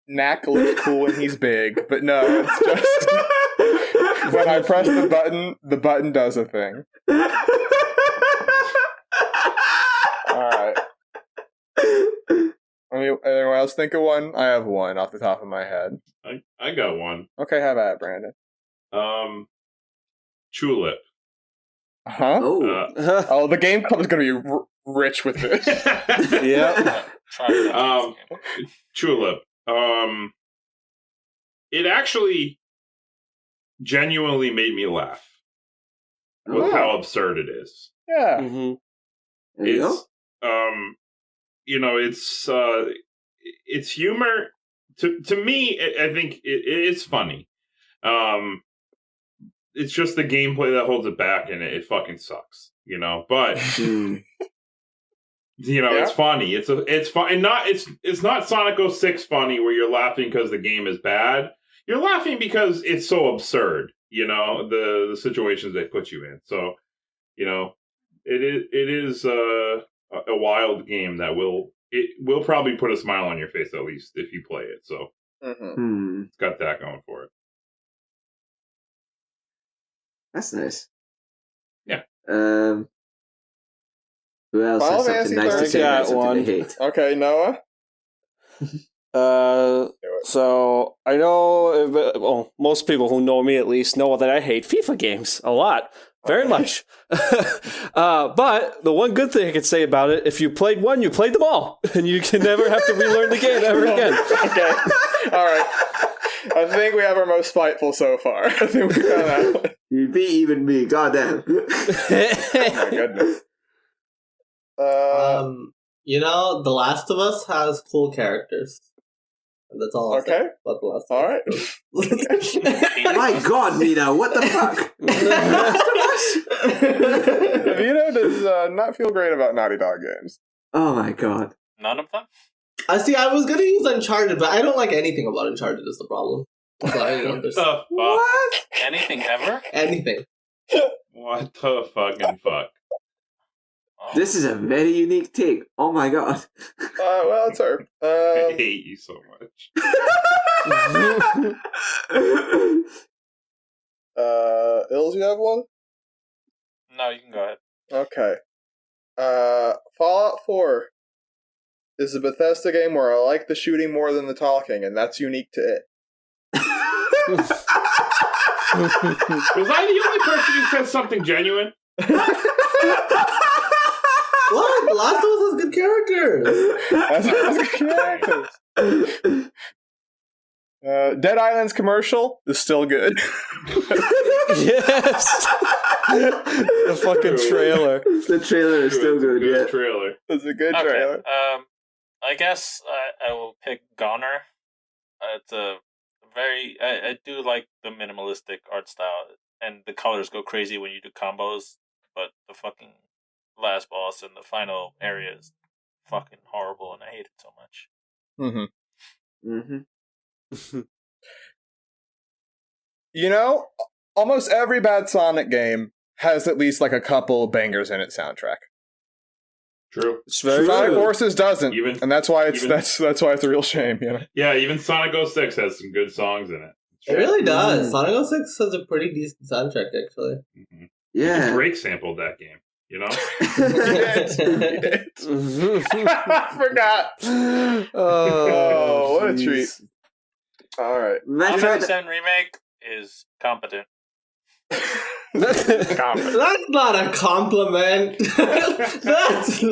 Knack looks cool when he's big, but no, it's just when I press the button does a thing. Alright. Anyone else think of one? I have one off the top of my head. I got one. Okay, have at it, Brandon. Tulip. Huh? The game club is going to be rich with this. Yeah. Tulip. It actually genuinely made me laugh with how absurd it is. Yeah. Mm-hmm. It's humor. To me, I think it's funny. It's just the gameplay that holds it back, and it fucking sucks, But it's funny. It's fun, and it's not Sonic 06 funny where you're laughing because the game is bad. You're laughing because it's so absurd, the situations they put you in. So, it is a wild game that will probably put a smile on your face, at least if you play it. So it's got that going for it. That's nice. Yeah. Who else has something nice to say about something they hate? Okay, Noah? So I know, most people who know me at least know that I hate FIFA games a lot. Very much. But the one good thing I could say about it, if you played one, you played them all. And you can never have to relearn the game ever again. Okay. All right. I think we have our most spiteful so far. I think we found that one. You beat even me. Goddamn. Oh my goodness. The Last of Us has cool characters. And that's all I'll say about The Last of Us. All right. My God, Mina, what the fuck? Vito does not feel great about Naughty Dog games. Oh my God. None of them? See, I was gonna use Uncharted, but I don't like anything about Uncharted is the problem. So, there's The fuck? What? Anything ever? anything. What the fucking fuck? Oh. This is a very unique take. Oh my god. Well, it's her. I hate you so much. Ills, you have one? No, you can go ahead. Okay. Fallout 4 is a Bethesda game where I like the shooting more than the talking, and that's unique to it. Was I the only person who said something genuine? What? The Last of Us has good characters. That's characters. Dead Island's commercial is still good. Yes. The fucking trailer. The trailer is still good, yeah. Trailer. It's a good Okay. trailer. I guess I will pick Goner. It's a very... I do like the minimalistic art style, and the colors go crazy when you do combos, but the fucking last boss and the final area is fucking horrible, and I hate it so much. You know, almost every bad Sonic game has at least like a couple bangers in its soundtrack. True. It's very Sonic true. Forces doesn't, Even- and that's why even- that's why it's a real shame, you know. Yeah, even Sonic 06 has some good songs in it. It really does. Mm. Sonic 06 has a pretty decent soundtrack, actually. Mm-hmm. Yeah. Drake sampled that game, you know? He did. I forgot. Oh, what a treat. All right. Metroid. 100% remake is competent. That's not a compliment. That's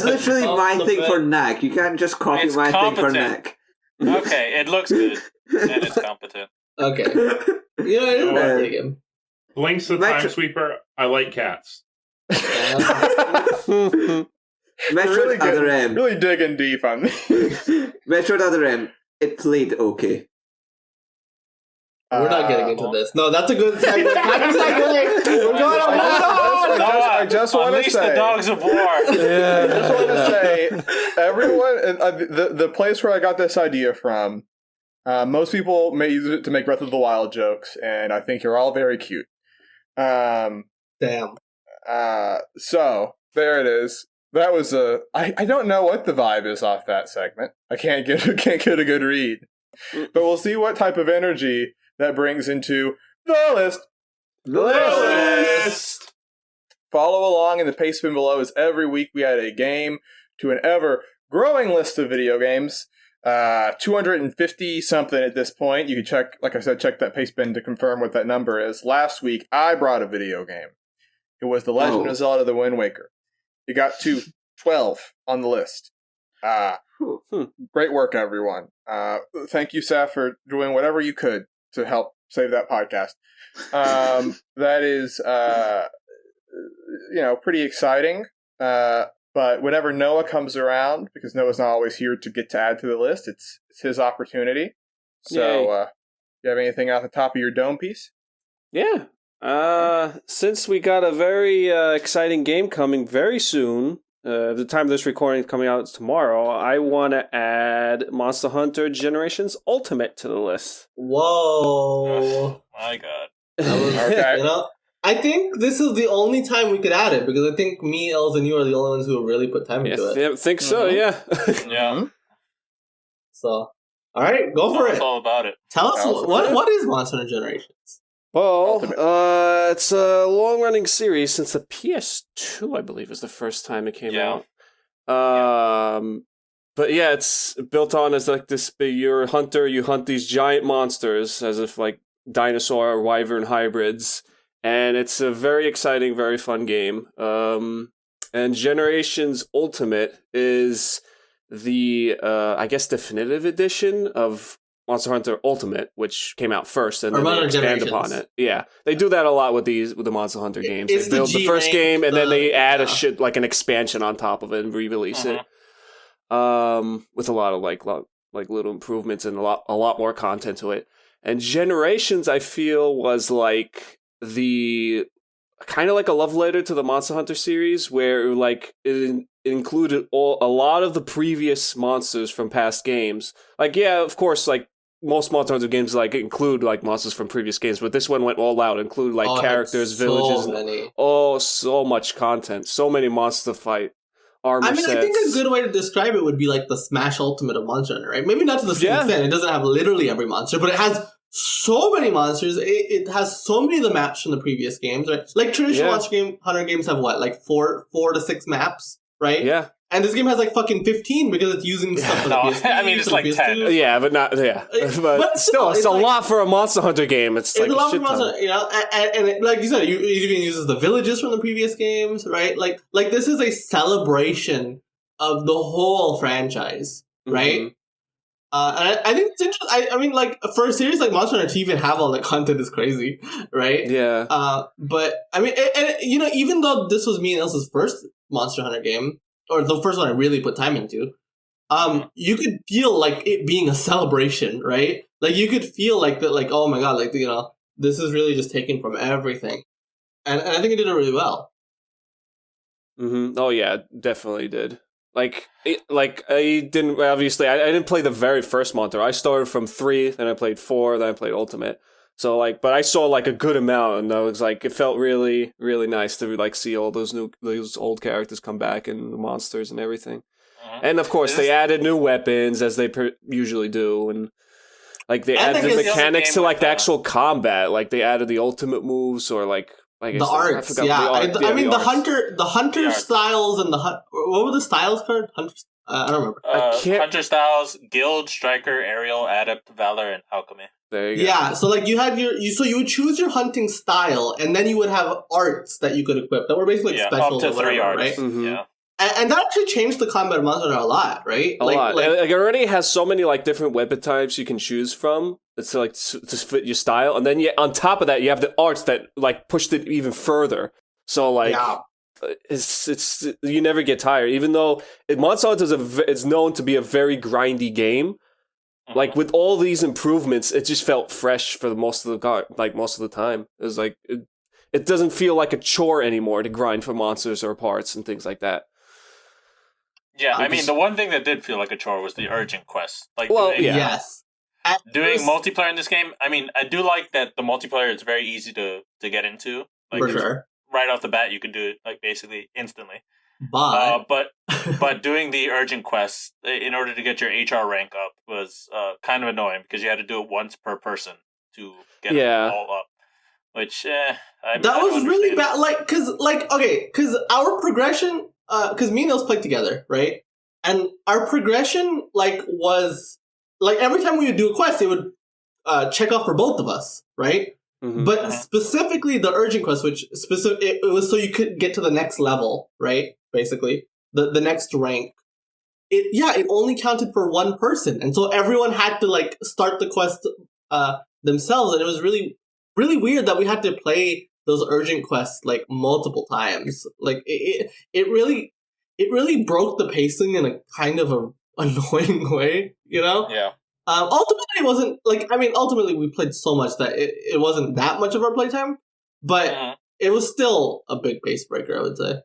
literally my thing for Knack. You can't just copy It's my thing for competent. Knack. Okay, it looks good, and it's competent. Okay. You know, it is a pretty good. Blinks the Metro- Time Sweeper, I like cats. Metroid Really good. Other M. Really digging deep on me. Metroid Other M. It played okay. We're not getting into this. No, that's a good segue. That's a segue. We're going I just want to Unleash say, the dogs of war. I just want to say, everyone, the place where I got this idea from, most people may use it to make Breath of the Wild jokes, and I think you're all very cute. Damn. So there it is. That was I don't know what the vibe is off that segment. I can't get a good read, but we'll see what type of energy that brings into the list. List! Follow along in the paste bin below as every week we add a game to an ever-growing list of video games. 250 something at this point. You can check, like I said, check that paste bin to confirm what that number is. Last week, I brought a video game. It was The Legend of Zelda The Wind Waker. It got to 12 on the list. Great work, everyone. Thank you, Seth, for doing whatever you could to help save that podcast. That is, pretty exciting. But whenever Noah comes around, because Noah's not always here to get to add to the list, it's his opportunity. So, you have anything off the top of your dome piece? Yeah. Since we got a very exciting game coming very soon, the time of this recording is coming out tomorrow, I want to add Monster Hunter Generations Ultimate to the list. Whoa. My God. Okay. You know, I think this is the only time we could add it because I think me, Els, and you are the only ones who really put time into it. I think so, yeah. Yeah. So, all right, go for It's it. all about it. Tell us what is Monster Hunter Generations? Well, it's a long-running series since the PS2, I believe, is the first time it came out. But yeah, it's built on as like this: you're a hunter, you hunt these giant monsters as if like dinosaur or wyvern hybrids, and it's a very exciting, very fun game. And Generations Ultimate is the, I guess, definitive edition of Monster Hunter Ultimate, which came out first, and then they expand upon it. Yeah, they do that a lot with the Monster Hunter games. It's They build the first game, and then they add like an expansion on top of it and re-release it, with a lot of like little improvements and a lot more content to it. And Generations, I feel, was like the kind of like a love letter to the Monster Hunter series, where like it included a lot of the previous monsters from past games. Like, yeah, of course, like most Monster Hunter games like include like monsters from previous games, but this one went all out, include like characters, villages, so much content, so many monsters to fight. I think a good way to describe it would be like the Smash Ultimate of Monster Hunter, right? Maybe not to the same extent. It doesn't have literally every monster, but it has so many monsters. It has so many of the maps from the previous games, right? Like traditional Monster Hunter games have what, like 4 to 6 maps, right? Yeah. And this game has like fucking 15 because it's using stuff for the PS3. I mean, it's like 10. Yeah, but not, but still, it's a like, lot for a Monster Hunter game. It's like a lot for a Monster Hunter, you know, and it, like you said, it even uses the villages from the previous games, right? Like this is a celebration of the whole franchise, right? Mm-hmm. And I think it's interesting. I mean, like, for a series like Monster Hunter to even have all the content is crazy, right? Yeah. But, I mean, and you know, even though this was me and Elsa's first Monster Hunter game, or the first one I really put time into, you could feel like it being a celebration, right? Like, you could feel like that, like, oh my god, like, you know, this is really just taken from everything. And I think it did it really well. Mm-hmm. Oh, yeah, definitely did. Like I didn't play the very first Monster. I started from 3, then I played 4, then I played Ultimate. So like, but I saw like a good amount, and I was like, it felt really, really nice to like see all those old characters come back and the monsters and everything. And of course, they added new weapons as they usually do, and like they added the mechanics to like the actual combat. Like they added the ultimate moves, or like I guess the arts. I mean, the hunter styles and what were the styles called? I don't remember. Hunter styles: Guild, Striker, Aerial, Adept, Valor, and Alchemy. There you go. Yeah, so like you had so you would choose your hunting style, and then you would have arts that you could equip that were basically like special up to 3 arts, right? Mm-hmm. Yeah. And that actually changed the combat of Monster Hunter a lot, right? A lot. Like, it already has so many like different weapon types you can choose from. It's like to fit your style, and then on top of that, you have the arts that like pushed it even further. So like, it's you never get tired, even though Monster Hunter is known to be a very grindy game. Like with all these improvements, it just felt fresh for most of the time. It was like it doesn't feel like a chore anymore to grind for monsters or parts and things like that. Yeah, I mean, the one thing that did feel like a chore was the urgent quest. Like, yes. Doing multiplayer in this game, I mean, I do like that the multiplayer is very easy to get into. Like, for sure. Right off the bat, you can do it like basically instantly. But doing the urgent quests in order to get your HR rank up was kind of annoying because you had to do it once per person to get them all up. Which that was really bad. Like, because our progression, because me and Els played together, right? And our progression was every time we would do a quest, it would check off for both of us, right? Mm-hmm. But specifically the urgent quest, which it was so you could get to the next level, right? Basically, the next rank. It only counted for one person, and so everyone had to start the quest themselves, and it was really, really weird that we had to play those urgent quests multiple times. It really broke the pacing in a kind of a annoying way, you know? Yeah. Ultimately, it wasn't ultimately we played so much that it wasn't that much of our playtime, but it was still a big pace breaker, I would say.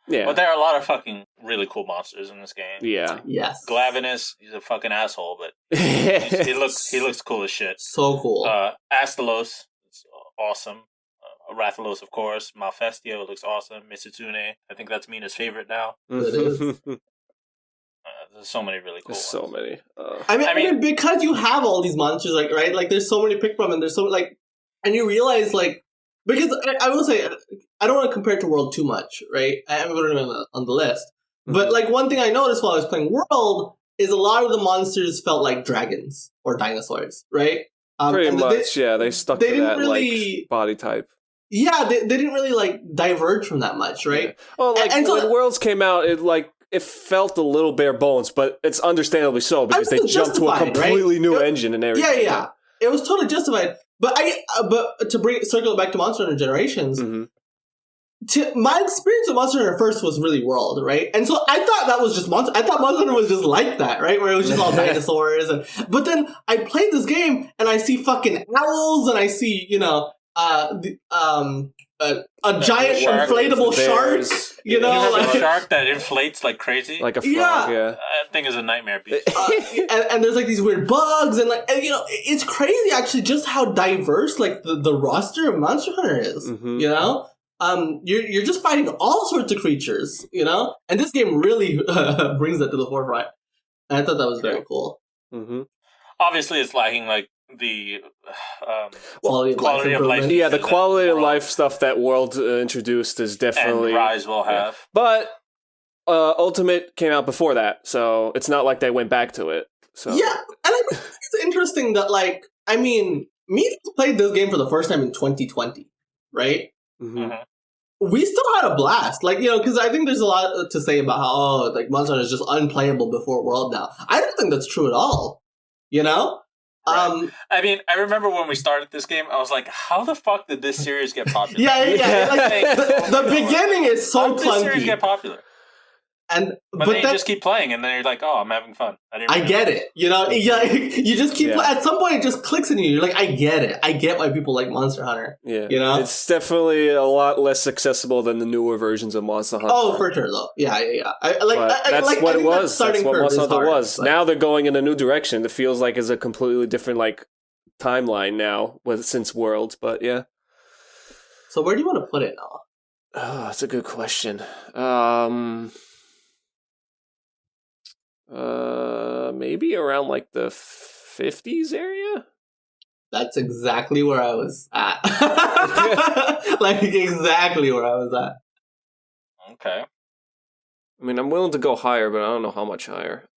Yeah. But there are a lot of fucking really cool monsters in this game. Yeah. Yes. Glavenus, he's a fucking asshole, but he looks cool as shit. So cool. Astalos, it's awesome. Rathalos, of course. Malfestio looks awesome. Mitsutune, I think that's Mina's favorite now. It is. There's so many really cool ones. So many. I mean, because you have all these monsters, right? There's so many to pick from, and there's so and you realize because I will say I don't want to compare it to World too much, right? I haven't put it on the list, but one thing I noticed while I was playing World is a lot of the monsters felt like dragons or dinosaurs, right? Pretty much, they stuck to that really, body type. Yeah, they didn't really diverge from that much, right? Yeah. Well, and when Worlds came out, it felt a little bare bones, but it's understandably so because they jumped to a completely new engine and everything. Yeah. It was totally justified. But to circle it back to Monster Hunter Generations, my experience with Monster Hunter first was really World, right? And so I thought that was just I thought Monster Hunter was just like that, right? Where it was just all dinosaurs. But then I played this game and I see fucking owls and I see, a giant shark, inflatable the shark. bears. You know, You have like a shark that inflates like crazy. Like a frog, Yeah. yeah. That thing is a nightmare beast. and there's like these weird bugs and you know, it's crazy actually just how diverse like the roster of Monster Hunter is. Mhm. You know, you're just fighting all sorts of creatures. You know, and this game really brings that to the forefront. And I thought that was very cool. Mm-hmm. Obviously, it's lacking like the Quality of life improvement. Yeah, the features quality that of World life stuff that World introduced is definitely... and Rise will have. But Ultimate came out before that, so it's not like they went back to it. So Yeah, and I think it's interesting that like I mean, me played this game for the first time in 2020, right? Mhm. Mhm. We still had a blast, like you know, because I think there's a lot to say about how like Monster Hunter is just unplayable before World now. I don't think that's true at all. You know, Right. I mean, I remember when we started this game, I was like, "How the fuck did this series get popular?" yeah. Like, Like, the beginning is so How did this series clunky, get popular? and But then you just keep playing, and then you're like, "Oh, I'm having fun." I get it. You know, yeah, you just keep at some point it just clicks in you. You're like, I get it. I get why people like Monster Hunter. Yeah, You know? it's definitely a lot less accessible than the newer versions of Monster Hunter. Oh, for sure, though. Yeah. But that's what it was. That's what Monster Hunter was. But... Now they're going in a new direction. It feels like it's a completely different like timeline now since World. But yeah. So where do you want to put it now? Oh, that's a good question. Maybe around like the 50s area. That's exactly where I was at. Like exactly where I was at. Okay. I mean, I'm willing to go higher, but I don't know how much higher.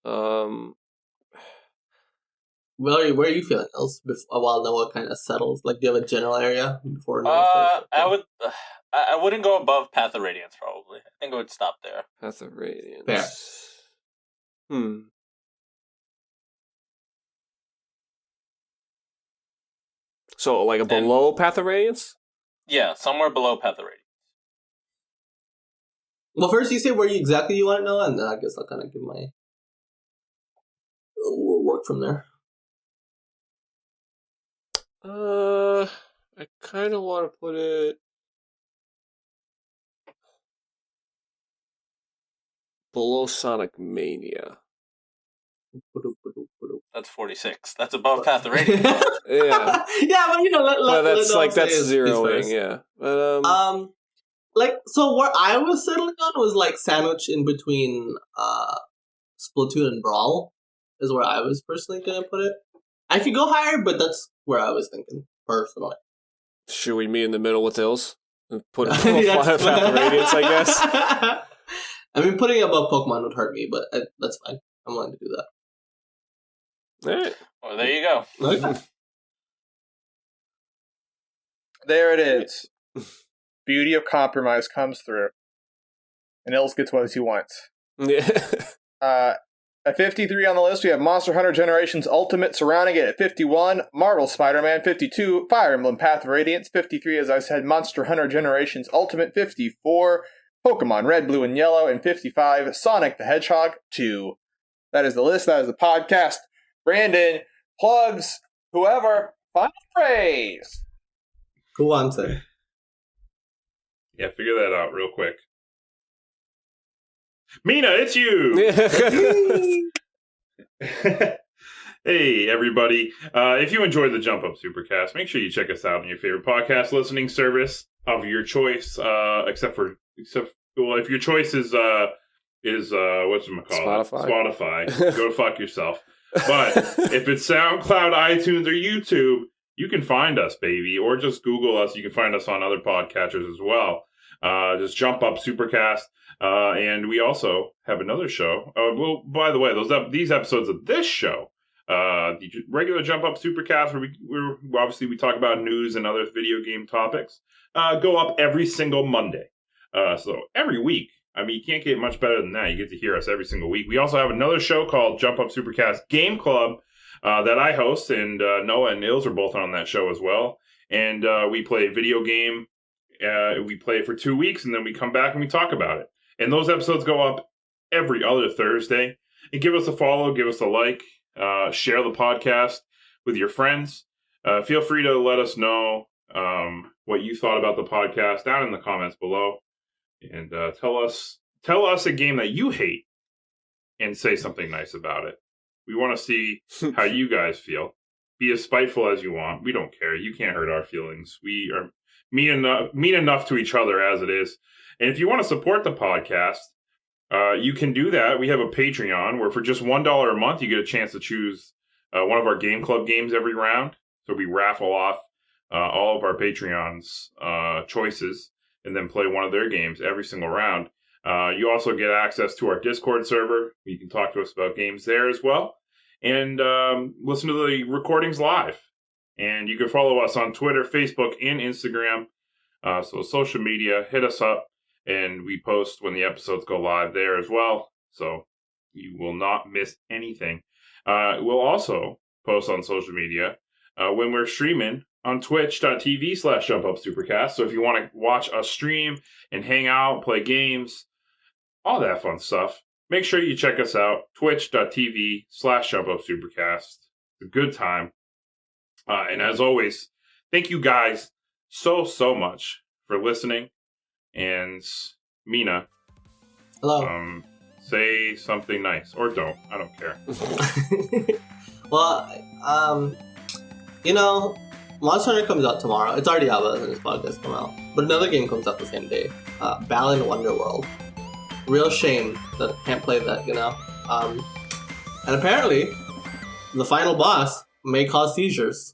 Where are you feeling, Els? While Noah kind of settles, like, do you have a general area before Noah? I wouldn't go above Path of Radiance. Probably, I think I would stop there. Path of Radiance. Fair. So, like below Path of Radiance? Yeah, somewhere below Path of Radiance. Well, first you say where exactly you want to know, and then I guess I'll kind of give my we'll work from there. I kind of want to put it below Sonic Mania. That's 46. That's above Path of Radiance. Yeah, yeah, but you know, that's let that's his zeroing. first. Yeah, but like so, where I was settling on was like sandwiched in between Splatoon and Brawl is where I was personally gonna put it. I could go higher, but that's where I was thinking personally. should we meet in the middle with Hills? Put Yes. Path of Radiance, I guess. I mean, putting it above Pokemon would hurt me, but that's fine. I'm willing to do that. All right. Well, there you go. Okay. There it is. Beauty of compromise comes through. And Ills gets what he wants. Yeah. At 53 on the list, we have Monster Hunter Generations Ultimate surrounding it at 51, Marvel Spider-Man 52, Fire Emblem Path of Radiance 53, as I said, Monster Hunter Generations Ultimate 54, Pokemon Red, Blue, and Yellow, and 55, Sonic the Hedgehog 2. That is the list, that is the podcast. Brandon, plugs, whoever, final praise. Who wants it? Yeah, figure that out real quick. Mina, it's you! Hey, everybody. If you enjoyed the Jump Up Supercast, make sure you check us out on your favorite podcast listening service of your choice, except if your choice is whatchamacallit? Spotify. Go fuck yourself. But if it's SoundCloud, iTunes, or YouTube, you can find us, baby. Or just Google us. You can find us on other podcatchers as well. Just Jump Up Supercast. And we also have another show. Well, by the way, these episodes of this show, the regular Jump Up Supercast, where we talk about news and other video game topics, go up every single Monday. So every week. I mean, you can't get much better than that. You get to hear us every single week. We also have another show called Jump Up Supercast Game Club that I host, and Noah and Nils are both on that show as well. And we play a video game. We play it for 2 weeks, and then we come back and we talk about it. And those episodes go up every other Thursday. And give us a follow, give us a like, share the podcast with your friends. Feel free to let us know what you thought about the podcast down in the comments below, and tell us a game that you hate and say something nice about it. We want to see how you guys feel. Be as spiteful as you want. We don't care. You can't hurt our feelings. We are mean enough to each other as it is. And if you want to support the podcast, you can do that. We have a Patreon where for just $1 a month, you get a chance to choose one of our Game Club games every round. So we raffle off all of our Patreons' choices and then play one of their games every single round. You also get access to our Discord server. You can talk to us about games there as well. And listen to the recordings live. And you can follow us on Twitter, Facebook, and Instagram. So social media, hit us up. And we post when the episodes go live there as well. So you will not miss anything. We'll also post on social media when we're streaming on twitch.tv/JumpUpSupercast. So if you want to watch us stream and hang out, play games, all that fun stuff, make sure you check us out. Twitch.tv/JumpUpSupercast. It's a good time. And as always, thank you guys so much for listening. And Mina, Hello. Say something nice or don't. I don't care. Well, Monster Hunter comes out tomorrow. It's already out by the time this podcast comes out. But another game comes out the same day. Balan Wonderworld. Real shame that I can't play that, And apparently, the final boss may cause seizures.